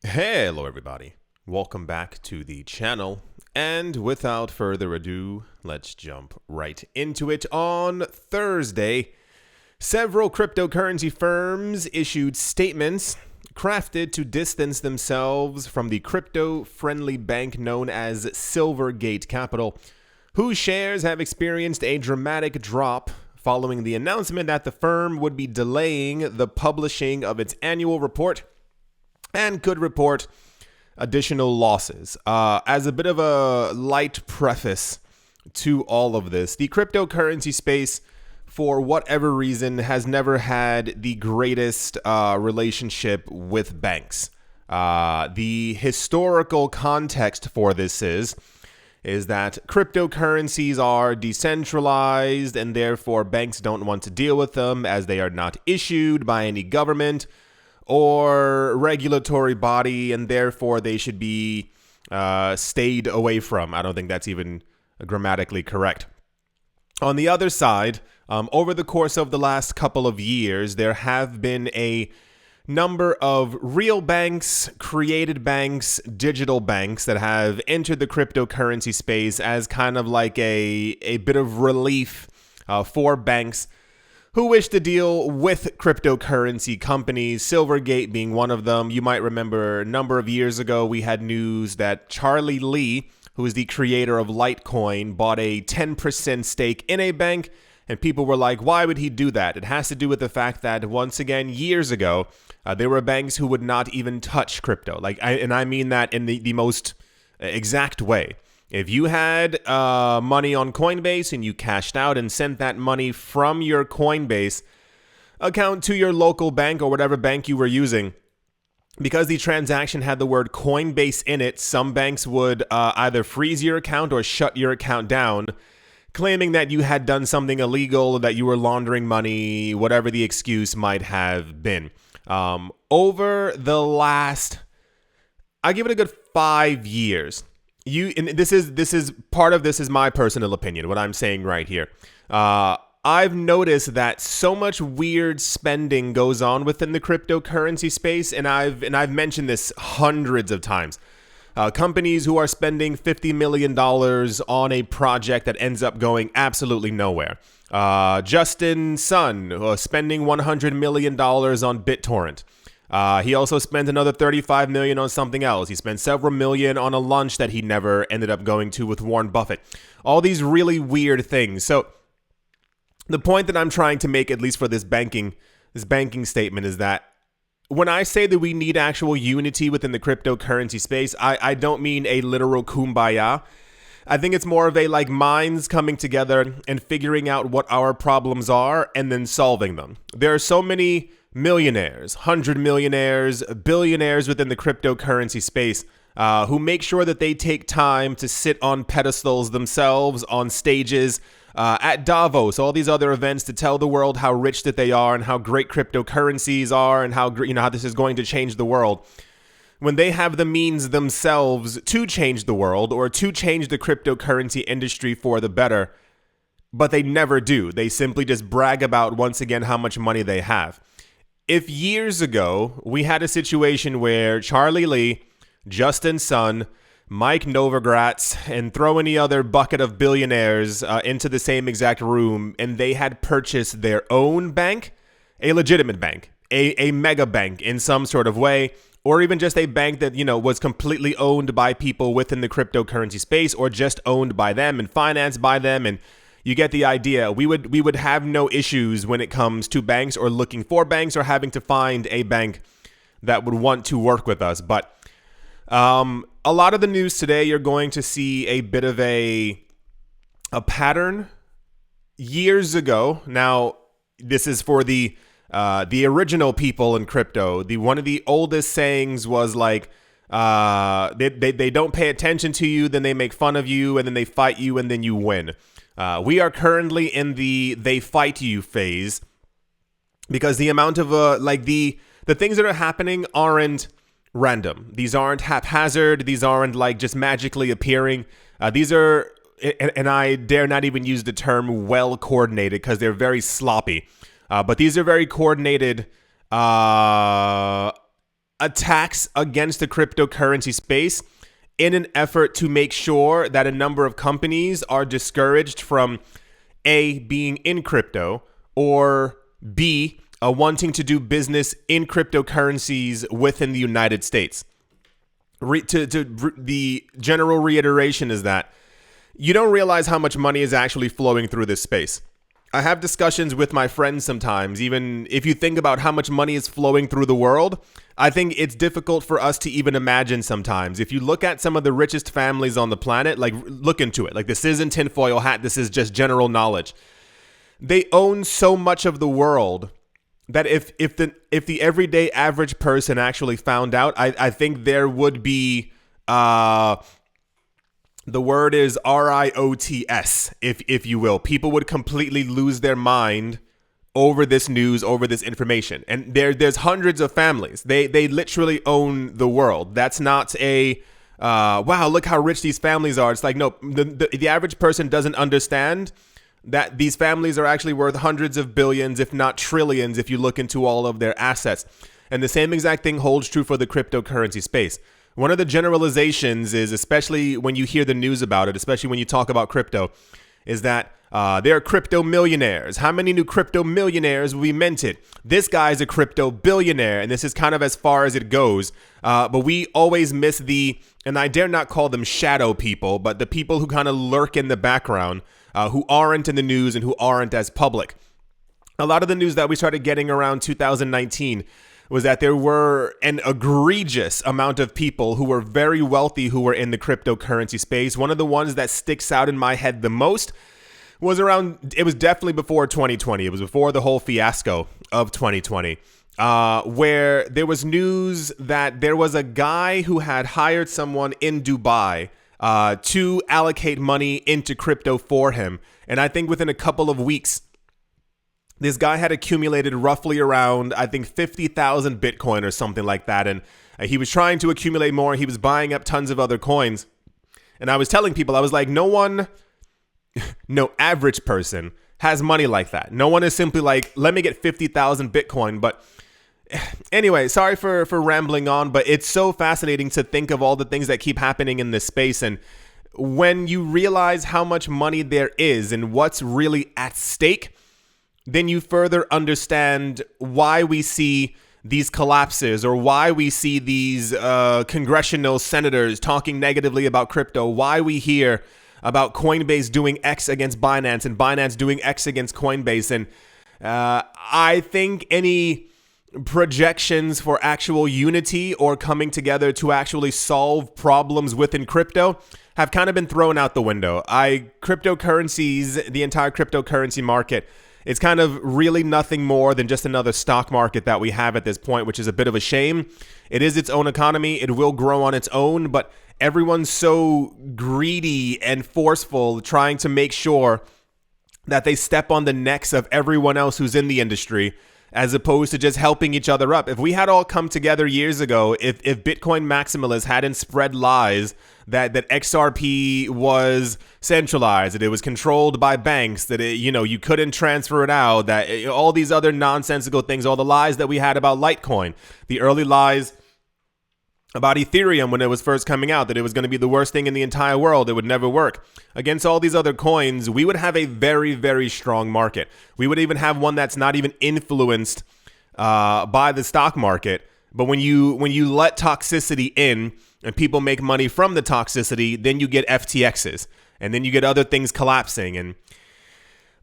Hello everybody, welcome back to the channel, and without further ado, let's jump right into it. On Thursday, several cryptocurrency firms issued statements crafted to distance themselves from the crypto-friendly bank known as Silvergate Capital, whose shares have experienced a dramatic drop following the announcement that the firm would be delaying the publishing of its annual report and could report additional losses. As a bit of a light preface to all of this, the cryptocurrency space, for whatever reason, has never had the greatest relationship with banks. The historical context for this is that cryptocurrencies are decentralized and therefore banks don't want to deal with them as they are not issued by any government or regulatory body, and therefore they should be stayed away from. I don't think that's even grammatically correct. On the other side, over the course of the last couple of years, there have been a number of real banks, created banks, digital banks that have entered the cryptocurrency space as kind of like a bit of relief for banks who wish to deal with cryptocurrency companies, Silvergate being one of them. You might remember a number of years ago, we had news that Charlie Lee, who is the creator of Litecoin, bought a 10% stake in a bank, and people were like, why would he do that? It has to do with the fact that, once again, years ago, there were banks who would not even touch crypto. I mean that in the most exact way. If you had money on Coinbase and you cashed out and sent that money from your Coinbase account to your local bank or whatever bank you were using, because the transaction had the word Coinbase in it, some banks would either freeze your account or shut your account down, claiming that you had done something illegal, that you were laundering money, whatever the excuse might have been. Over the last, I give it a good 5 years. And this is part of this is my personal opinion, what I'm saying right here. I've noticed that so much weird spending goes on within the cryptocurrency space, and I've mentioned this hundreds of times. Companies who are spending $50 million on a project that ends up going absolutely nowhere. Justin Sun spending $100 million on BitTorrent. He also spent another $35 million on something else. He spent several million on a lunch that he never ended up going to with Warren Buffett. All these really weird things. So the point that I'm trying to make, at least for this banking statement, is that when I say that we need actual unity within the cryptocurrency space, I don't mean a literal kumbaya. I think it's more of a minds coming together and figuring out what our problems are and then solving them. There are so many millionaires, 100 millionaires, billionaires within the cryptocurrency space who make sure that they take time to sit on pedestals themselves, on stages, at Davos, all these other events, to tell the world how rich that they are and how great cryptocurrencies are and how this is going to change the world. When they have the means themselves to change the world or to change the cryptocurrency industry for the better, but they never do. They simply just brag about, once again, how much money they have. If years ago we had a situation where Charlie Lee, Justin Sun, Mike Novogratz, and throw any other bucket of billionaires into the same exact room, and they had purchased their own bank, a legitimate bank, a mega bank in some sort of way, or even just a bank that, was completely owned by people within the cryptocurrency space, or just owned by them and financed by them, and you get the idea. We would have no issues when it comes to banks or looking for banks or having to find a bank that would want to work with us. But a lot of the news today, you're going to see a bit of a pattern. Years ago, now this is for the original people in crypto. One of the oldest sayings was they don't pay attention to you, then they make fun of you, and then they fight you, and then you win. We are currently in the they fight you phase, because the amount of the things that are happening aren't random. These aren't haphazard. These aren't just magically appearing. These are, and I dare not even use the term well coordinated, because they're very sloppy. But these are very coordinated attacks against the cryptocurrency space in an effort to make sure that a number of companies are discouraged from A, being in crypto, or B, wanting to do business in cryptocurrencies within the United States. The general reiteration is that you don't realize how much money is actually flowing through this space. I have discussions with my friends sometimes. Even if you think about how much money is flowing through the world, I think it's difficult for us to even imagine sometimes. If you look at some of the richest families on the planet, like look into it. Like this isn't tinfoil hat. This is just general knowledge. They own so much of the world that if the everyday average person actually found out, I think there would be the word is riots, if you will. People would completely lose their mind over this news, over this information. And there's hundreds of families. They literally own the world. That's not a wow, look how rich these families are. It's like, no, the average person doesn't understand that these families are actually worth hundreds of billions, if not trillions, if you look into all of their assets. And the same exact thing holds true for the cryptocurrency space. One of the generalizations is, especially when you hear the news about it, especially when you talk about crypto, is that there are crypto millionaires. How many new crypto millionaires will be minted? This guy's a crypto billionaire, and this is kind of as far as it goes. But we always miss and I dare not call them shadow people, but the people who kind of lurk in the background, who aren't in the news and who aren't as public. A lot of the news that we started getting around 2019 was that there were an egregious amount of people who were very wealthy who were in the cryptocurrency space. One of the ones that sticks out in my head the most was it was definitely before 2020. It was before the whole fiasco of 2020, where there was news that there was a guy who had hired someone in Dubai to allocate money into crypto for him. And I think within a couple of weeks, this guy had accumulated roughly around, I think, 50,000 Bitcoin or something like that. And he was trying to accumulate more. He was buying up tons of other coins. And I was telling people, I was like, no average person has money like that. No one is simply like, let me get 50,000 Bitcoin. But anyway, sorry for rambling on, but it's so fascinating to think of all the things that keep happening in this space. And when you realize how much money there is and what's really at stake, then you further understand why we see these collapses, or why we see these congressional senators talking negatively about crypto, why we hear about Coinbase doing X against Binance and Binance doing X against Coinbase. And I think any projections for actual unity or coming together to actually solve problems within crypto have kind of been thrown out the window. Cryptocurrencies, the entire cryptocurrency market, it's kind of really nothing more than just another stock market that we have at this point, which is a bit of a shame. It is its own economy. It will grow on its own, but everyone's so greedy and forceful, trying to make sure that they step on the necks of everyone else who's in the industry, as opposed to just helping each other up. If we had all come together years ago, if Bitcoin maximalists hadn't spread lies that XRP was centralized, that it was controlled by banks, that you couldn't transfer it out, that all these other nonsensical things, all the lies that we had about Litecoin, the early lies about Ethereum when it was first coming out, that it was going to be the worst thing in the entire world, it would never work. Against all these other coins, we would have a very, very strong market. We would even have one that's not even influenced by the stock market. But when you let toxicity in and people make money from the toxicity, then you get FTXs, and then you get other things collapsing. And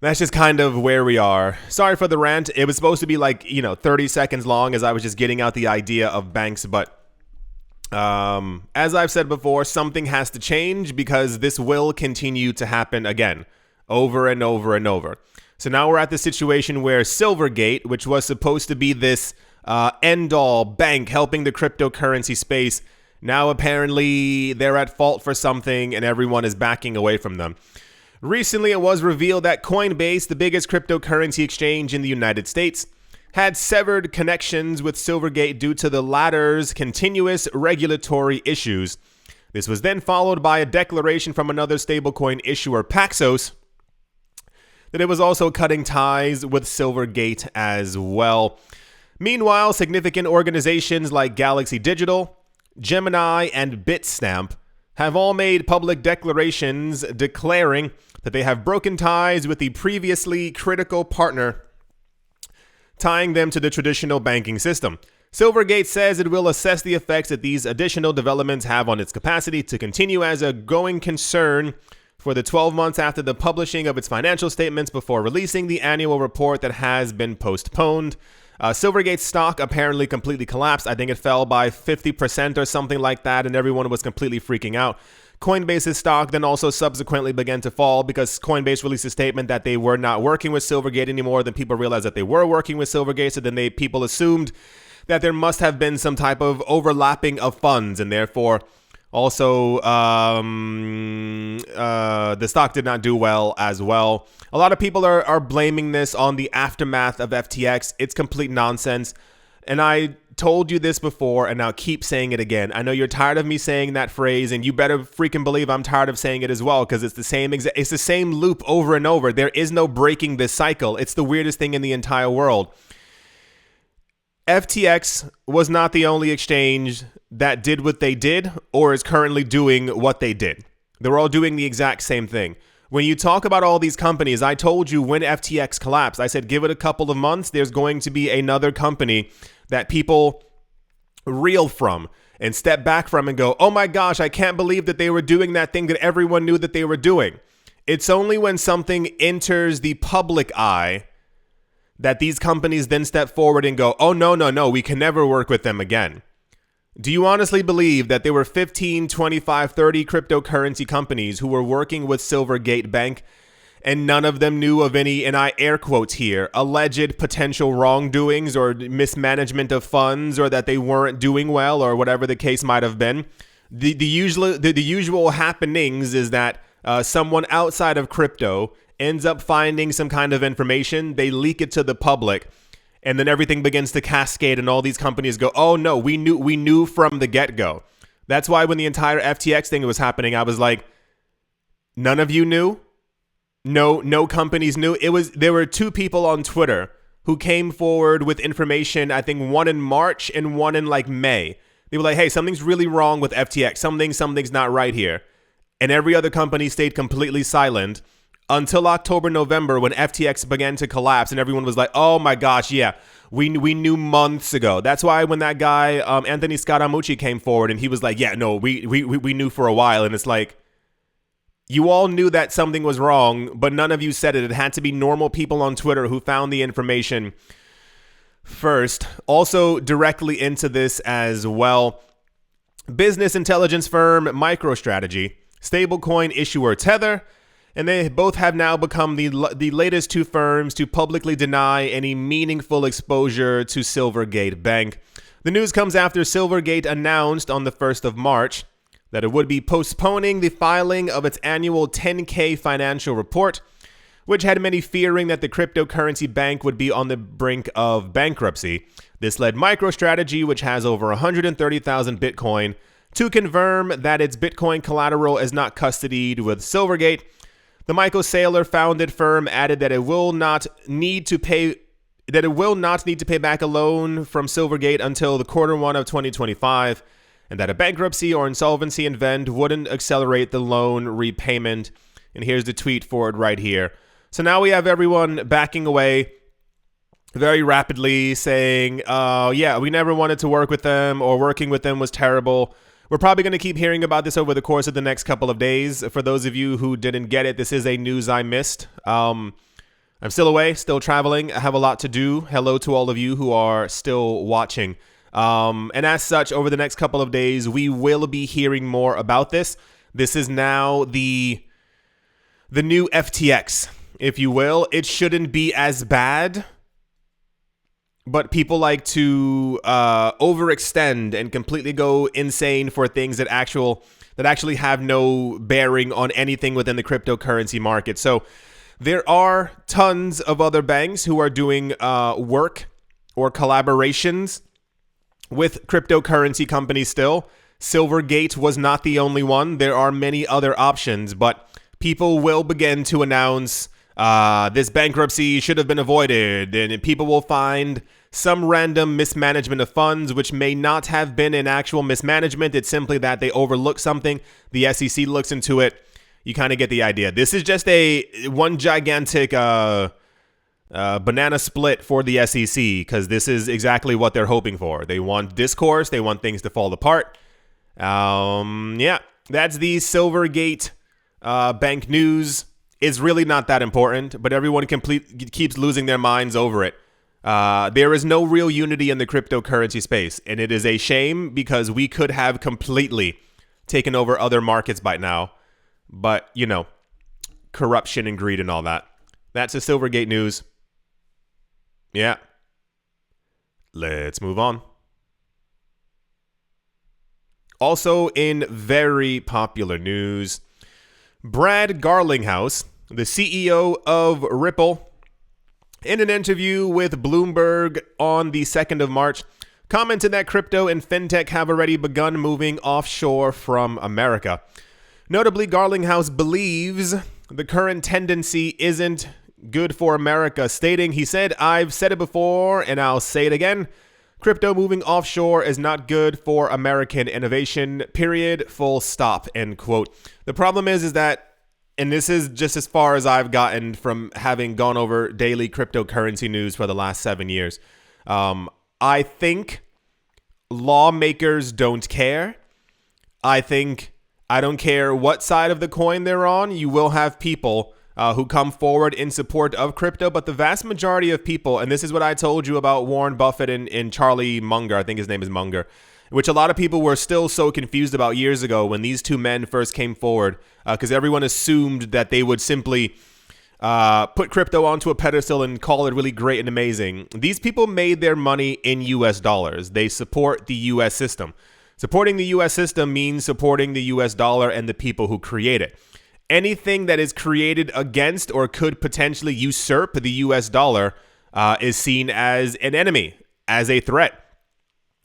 that's just kind of where we are. Sorry for the rant. It was supposed to be 30 seconds long, as I was just getting out the idea of banks, but as I've said before, something has to change, because this will continue to happen again, over and over and over. So now we're at the situation where Silvergate, which was supposed to be this end-all bank helping the cryptocurrency space, now apparently they're at fault for something and everyone is backing away from them. Recently, it was revealed that Coinbase, the biggest cryptocurrency exchange in the United States, had severed connections with Silvergate due to the latter's continuous regulatory issues. This was then followed by a declaration from another stablecoin issuer, Paxos, that it was also cutting ties with Silvergate as well. Meanwhile, significant organizations like Galaxy Digital, Gemini, and Bitstamp have all made public declarations declaring that they have broken ties with the previously critical partner, tying them to the traditional banking system. Silvergate says it will assess the effects that these additional developments have on its capacity to continue as a going concern for the 12 months after the publishing of its financial statements before releasing the annual report that has been postponed. Silvergate's stock apparently completely collapsed. I think it fell by 50% or something like that, and everyone was completely freaking out. Coinbase's stock then also subsequently began to fall because Coinbase released a statement that they were not working with Silvergate anymore. Then people realized that they were working with Silvergate, so then people assumed that there must have been some type of overlapping of funds, and therefore also the stock did not do well as well. A lot of people are blaming this on the aftermath of FTX. It's complete nonsense. And I told you this before, and I'll keep saying it again. I know you're tired of me saying that phrase, and you better freaking believe I'm tired of saying it as well, because it's the same loop over and over. There is no breaking this cycle. It's the weirdest thing in the entire world. FTX was not the only exchange that did what they did or is currently doing what they did. They're all doing the exact same thing. When you talk about all these companies, I told you when FTX collapsed, I said, give it a couple of months. There's going to be another company that people reel from and step back from and go, oh my gosh, I can't believe that they were doing that thing that everyone knew that they were doing. It's only when something enters the public eye that these companies then step forward and go, oh, no, we can never work with them again. Do you honestly believe that there were 15, 25, 30 cryptocurrency companies who were working with Silvergate Bank and none of them knew of any, and I air quotes here, alleged potential wrongdoings or mismanagement of funds, or that they weren't doing well, or whatever the case might have been? The usual happenings is that someone outside of crypto ends up finding some kind of information, they leak it to the public, and then everything begins to cascade, and all these companies go, oh no, we knew from the get-go. That's why when the entire FTX thing was happening, I was like, none of you knew? No companies knew. There were two people on Twitter who came forward with information, I think one in March and one in like May. They were like, hey, something's really wrong with FTX. Something's not right here. And every other company stayed completely silent until October, November, when FTX began to collapse, and everyone was like, oh my gosh, yeah, we knew months ago. That's why when that guy, Anthony Scaramucci, came forward and he was like, yeah, no, we knew for a while. And it's like, you all knew that something was wrong, but none of you said it. It had to be normal people on Twitter who found the information first. Also directly into this as well, business intelligence firm MicroStrategy, stablecoin issuer Tether, and they both have now become the latest two firms to publicly deny any meaningful exposure to Silvergate Bank. The news comes after Silvergate announced on the 1st of March that it would be postponing the filing of its annual 10K financial report, which had many fearing that the cryptocurrency bank would be on the brink of bankruptcy. This led MicroStrategy, which has over 130,000 Bitcoin, to confirm that its Bitcoin collateral is not custodied with Silvergate. The Michael Saylor founded firm added that it will not need to pay back a loan from Silvergate until the Q1 of 2025, and that a bankruptcy or insolvency event wouldn't accelerate the loan repayment. And here's the tweet for it right here. So now we have everyone backing away very rapidly, saying, yeah, we never wanted to work with them, or working with them was terrible. We're probably going to keep hearing about this over the course of the next couple of days. For those of you who didn't get it, this is a news I missed. I'm still away, still traveling. I have a lot to do. Hello to all of you who are still watching. And as such, over the next couple of days, we will be hearing more about this. This is now the new FTX, if you will. It shouldn't be as bad, but people like to overextend and completely go insane for things that actually have no bearing on anything within the cryptocurrency market. So there are tons of other banks who are doing work or collaborations with cryptocurrency companies still. Silvergate was not the only one. There are many other options, but people will begin to announce this bankruptcy should have been avoided, and people will find some random mismanagement of funds, which may not have been an actual mismanagement. It's simply that they overlooked something. The SEC looks into it. You kind of get the idea. This is just one gigantic banana split for the SEC, because this is exactly what they're hoping for. They want discourse. They want things to fall apart. Yeah, that's the Silvergate bank news. It's really not that important, but everyone keeps losing their minds over it. There is no real unity in the cryptocurrency space, and it is a shame because we could have completely taken over other markets by now. But, you know, corruption and greed and all that. That's the Silvergate news. Yeah. Let's move on. Also in very popular news, Brad Garlinghouse, the CEO of Ripple, in an interview with Bloomberg on the 2nd of March, commented that crypto and fintech have already begun moving offshore from America. Notably, Garlinghouse believes the current tendency isn't good for America, stating, he said, "I've said it before and I'll say it again. Crypto moving offshore is not good for American innovation, period, full stop," end quote. The problem is that, and this is just as far as I've gotten from having gone over daily cryptocurrency news for the last 7 years, I think lawmakers don't care. I don't care what side of the coin they're on. You will have people who come forward in support of crypto, but the vast majority of people, and this is what I told you about Warren Buffett and Charlie Munger, I think his name is Munger, which a lot of people were still so confused about years ago when these two men first came forward, because everyone assumed that they would simply put crypto onto a pedestal and call it really great and amazing. These people made their money in US dollars. They support the US system. Supporting the U.S. system means supporting the U.S. dollar and the people who create it. Anything that is created against or could potentially usurp the U.S. dollar is seen as an enemy, as a threat,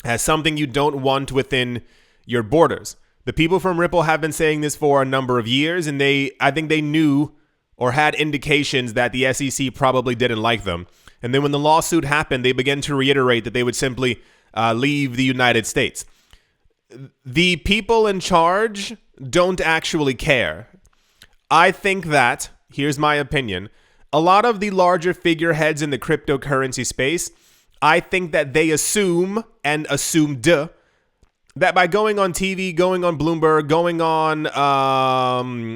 as something you don't want within your borders. The people from Ripple have been saying this for a number of years, and I think they knew or had indications that the SEC probably didn't like them. And then when the lawsuit happened, they began to reiterate that they would simply leave the United States. The people in charge don't actually care. I think that, here's my opinion, a lot of the larger figureheads in the cryptocurrency space, I think that they assume and assumed that by going on TV, going on Bloomberg, going on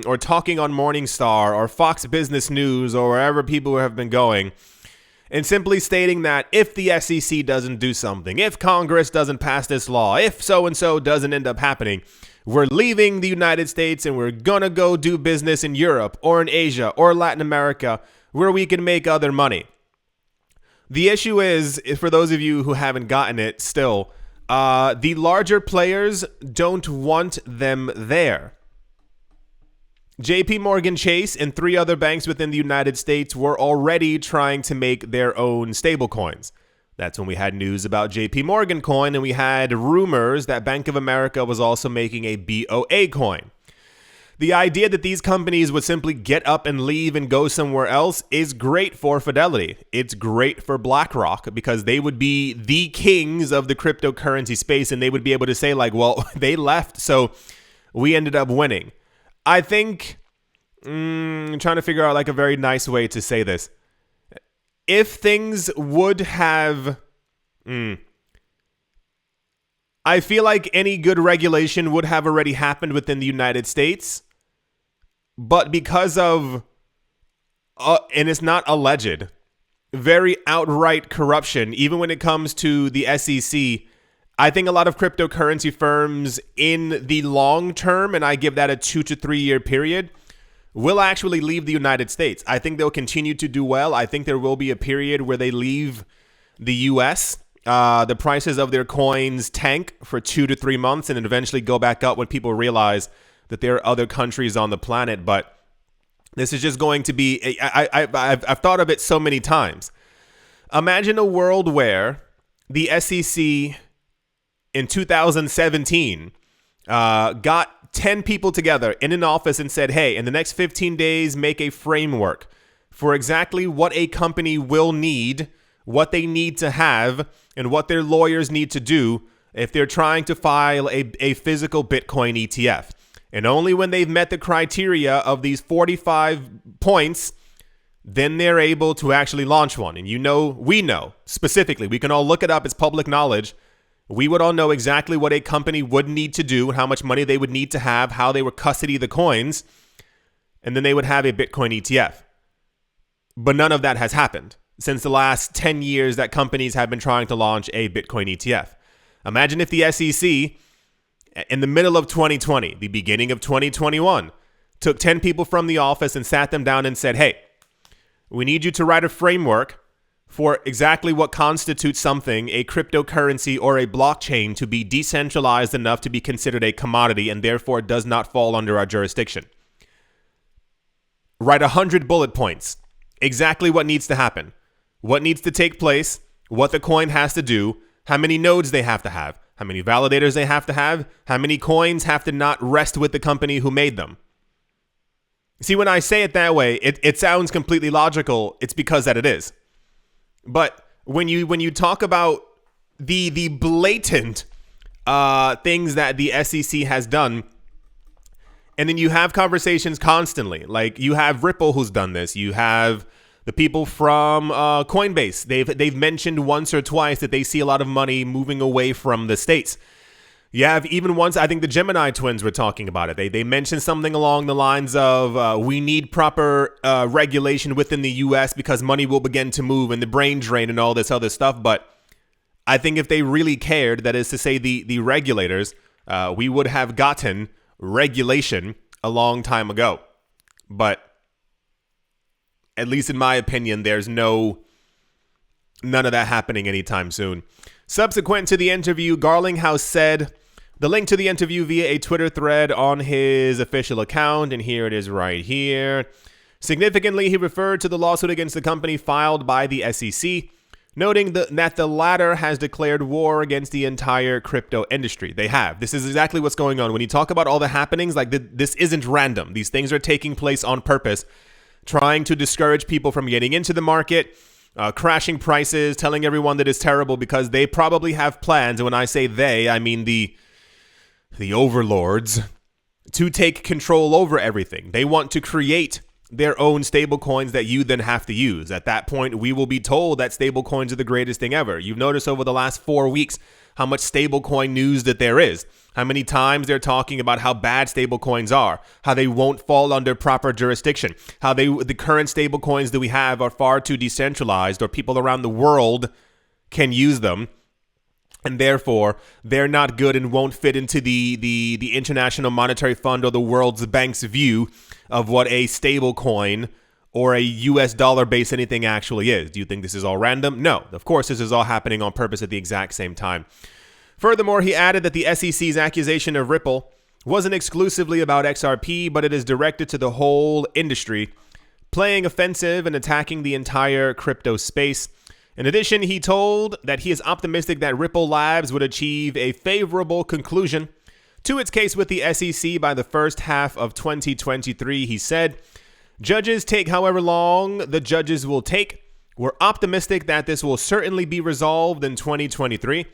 or talking on Morningstar or Fox Business News or wherever people have been going, and simply stating that if the SEC doesn't do something, if Congress doesn't pass this law, if so-and-so doesn't end up happening, we're leaving the United States and we're going to go do business in Europe or in Asia or Latin America where we can make other money. The issue is, for those of you who haven't gotten it still, the larger players don't want them there. JP Morgan Chase and 3 other banks within the United States were already trying to make their own stablecoins. That's when we had news about JP Morgan coin, and we had rumors that Bank of America was also making a BOA coin. The idea that these companies would simply get up and leave and go somewhere else is great for Fidelity. It's great for BlackRock because they would be the kings of the cryptocurrency space, and they would be able to say like, well, they left, so we ended up winning. I think, I'm trying to figure out like a very nice way to say this. If things would have, I feel like any good regulation would have already happened within the United States. But because of, and it's not alleged, very outright corruption, even when it comes to the SEC, I think a lot of cryptocurrency firms in the long term, and I give that a 2 to 3 year period, will actually leave the United States. I think they'll continue to do well. I think there will be a period where they leave the US. The prices of their coins tank for 2 to 3 months and then eventually go back up when people realize that there are other countries on the planet. But this is just going to be, I've thought of it so many times. Imagine a world where the SEC in 2017 got 10 people together in an office and said, hey, in the next 15 days, make a framework for exactly what a company will need what they need to have and what their lawyers need to do if they're trying to file a physical Bitcoin ETF. And only when they've met the criteria of these 45 points, then they're able to actually launch one. And we know specifically, we can all look it up, it's public knowledge. We would all know exactly what a company would need to do and how much money they would need to have, how they would custody the coins, and then they would have a Bitcoin ETF. But none of that has happened since the last 10 years that companies have been trying to launch a Bitcoin ETF. Imagine if the SEC, in the middle of 2020, the beginning of 2021, took 10 people from the office and sat them down and said, hey, we need you to write a framework for exactly what constitutes something, a cryptocurrency or a blockchain, to be decentralized enough to be considered a commodity and therefore does not fall under our jurisdiction. Write 100 bullet points. Exactly what needs to happen, what needs to take place, what the coin has to do, how many nodes they have to have, how many validators they have to have, how many coins have to not rest with the company who made them. See, when I say it that way, it sounds completely logical. It's because that it is. But when you talk about the blatant things that the SEC has done, and then you have conversations constantly, like you have Ripple who's done this, you have the people from Coinbase. They've mentioned once or twice that they see a lot of money moving away from the States. You have even once, I think the Gemini twins were talking about it. They mentioned something along the lines of we need proper regulation within the U.S. because money will begin to move and the brain drain and all this other stuff. But I think if they really cared, that is to say the regulators, we would have gotten regulation a long time ago. But at least in my opinion, there's none of that happening anytime soon. Subsequent to the interview, Garlinghouse said the link to the interview via a Twitter thread on his official account, and here it is right here. Significantly, he referred to the lawsuit against the company filed by the SEC, noting that the latter has declared war against the entire crypto industry. They have. This is exactly what's going on. When you talk about all the happenings, like this isn't random. These things are taking place on purpose, trying to discourage people from getting into the market, crashing prices, telling everyone that it's terrible because they probably have plans. And when I say they, I mean the overlords, to take control over everything. They want to create their own stable coins that you then have to use. At that point, we will be told that stable coins are the greatest thing ever. You've noticed over the last 4 weeks how much stablecoin news that there is, how many times they're talking about how bad stablecoins are, how they won't fall under proper jurisdiction, how the current stablecoins that we have are far too decentralized, or people around the world can use them, and therefore they're not good and won't fit into the International Monetary Fund or the World Bank's view of what a stablecoin or a US dollar-based anything actually is. Do you think this is all random? No. Of course, this is all happening on purpose at the exact same time. Furthermore, he added that the SEC's accusation of Ripple wasn't exclusively about XRP, but it is directed to the whole industry, playing offensive and attacking the entire crypto space. In addition, he told that he is optimistic that Ripple Labs would achieve a favorable conclusion to its case with the SEC by the first half of 2023. He said, "Judges take however long the judges will take. We're optimistic that this will certainly be resolved in 2023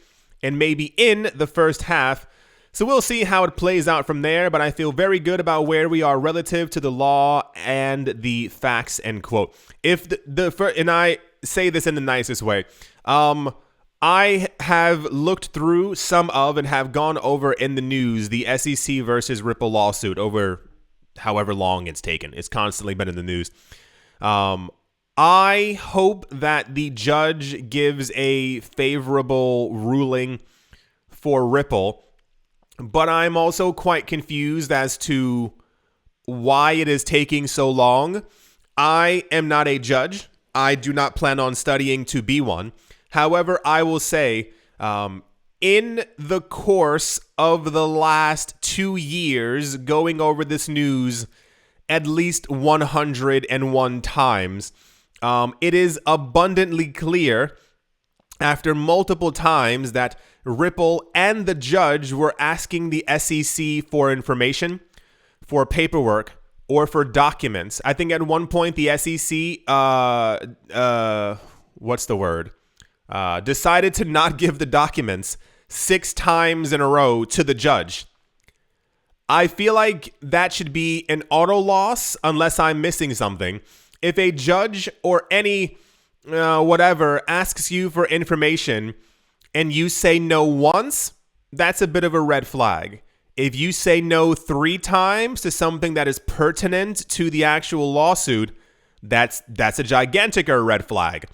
and maybe in the first half. So we'll see how it plays out from there, but I feel very good about where we are relative to the law and the facts," end quote. If and I say this in the nicest way, I have looked through some of and have gone over in the news the SEC versus Ripple lawsuit over however long it's taken. It's constantly been in the news. I hope that the judge gives a favorable ruling for Ripple, but I'm also quite confused as to why it is taking so long. I am not a judge. I do not plan on studying to be one. However, I will say, in the course of the last 2 years, going over this news at least 101 times, it is abundantly clear after multiple times that Ripple and the judge were asking the SEC for information, for paperwork, or for documents. I think at one point the SEC, what's the word? decided to not give the documents 6 times in a row to the judge. I feel like that should be an auto loss unless I'm missing something. If a judge or any whatever asks you for information and you say no once, that's a bit of a red flag. If you say no 3 times to something that is pertinent to the actual lawsuit, that's a gigantic red flag.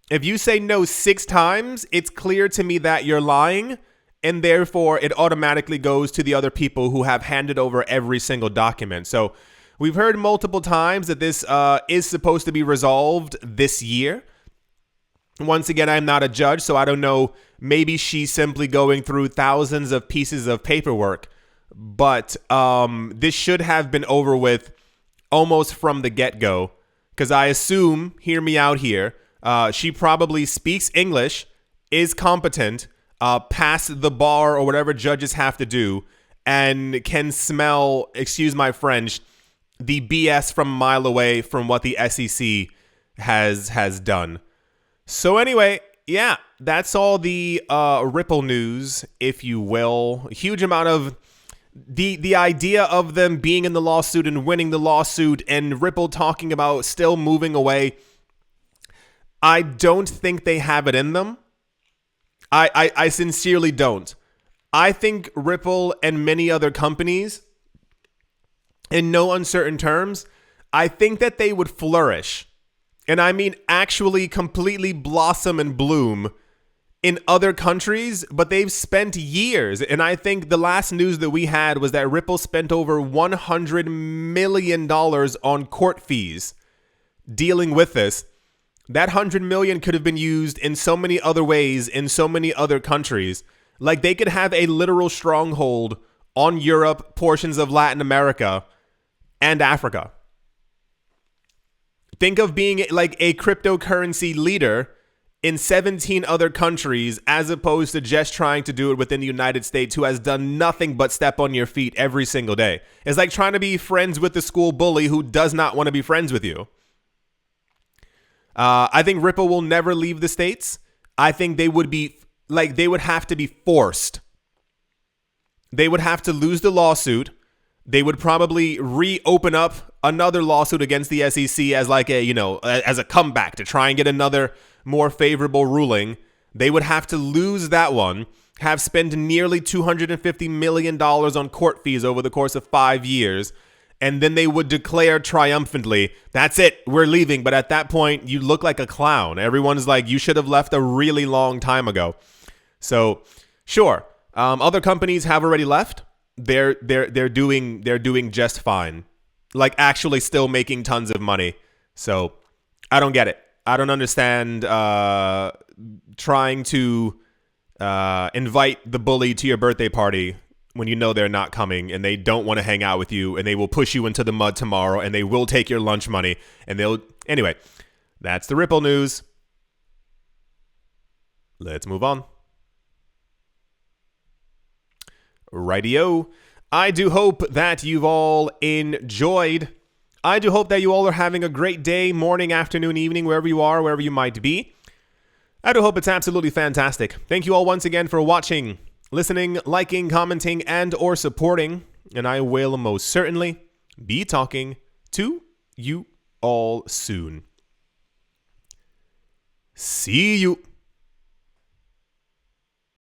If you say no 6 times, it's clear to me that you're lying, and therefore it automatically goes to the other people who have handed over every single document. So we've heard multiple times that this is supposed to be resolved this year. Once again, I'm not a judge, so I don't know. Maybe she's simply going through thousands of pieces of paperwork. But this should have been over with almost from the get-go. Because I assume, hear me out here, she probably speaks English, is competent, passed the bar or whatever judges have to do, and can smell, excuse my French, the BS from a mile away from what the SEC has done. So anyway, yeah, that's all the Ripple news, if you will. A huge amount of the idea of them being in the lawsuit and winning the lawsuit, and Ripple talking about still moving away. I don't think they have it in them. I sincerely don't. I think Ripple and many other companies, in no uncertain terms, I think that they would flourish. And I mean actually completely blossom and bloom in other countries, but they've spent years. And I think the last news that we had was that Ripple spent over $100 million on court fees dealing with this. That $100 million could have been used in so many other ways in so many other countries. Like they could have a literal stronghold on Europe, portions of Latin America, and Africa. Think of being like a cryptocurrency leader in 17 other countries as opposed to just trying to do it within the United States, who has done nothing but step on your feet every single day. It's like trying to be friends with the school bully who does not want to be friends with you. I think Ripple will never leave the States. I think they would have to be forced. They would have to lose the lawsuit. They would probably reopen up another lawsuit against the SEC as like as a comeback to try and get another more favorable ruling. They would have to lose that one, have spent nearly $250 million on court fees over the course of 5 years. And then they would declare triumphantly, that's it, we're leaving. But at that point, you look like a clown. Everyone's like, you should have left a really long time ago. So, sure, other companies have already left. They're doing just fine. Like actually still making tons of money. So, I don't get it. I don't understand trying to invite the bully to your birthday party when you know they're not coming and they don't want to hang out with you and they will push you into the mud tomorrow and they will take your lunch money and anyway, that's the Ripple news. Let's move on. Rightio. I do hope that you've all enjoyed. I do hope that you all are having a great day, morning, afternoon, evening, wherever you are, wherever you might be. I do hope it's absolutely fantastic. Thank you all once again for watching, listening, liking, commenting, and or supporting. And I will most certainly be talking to you all soon. See you.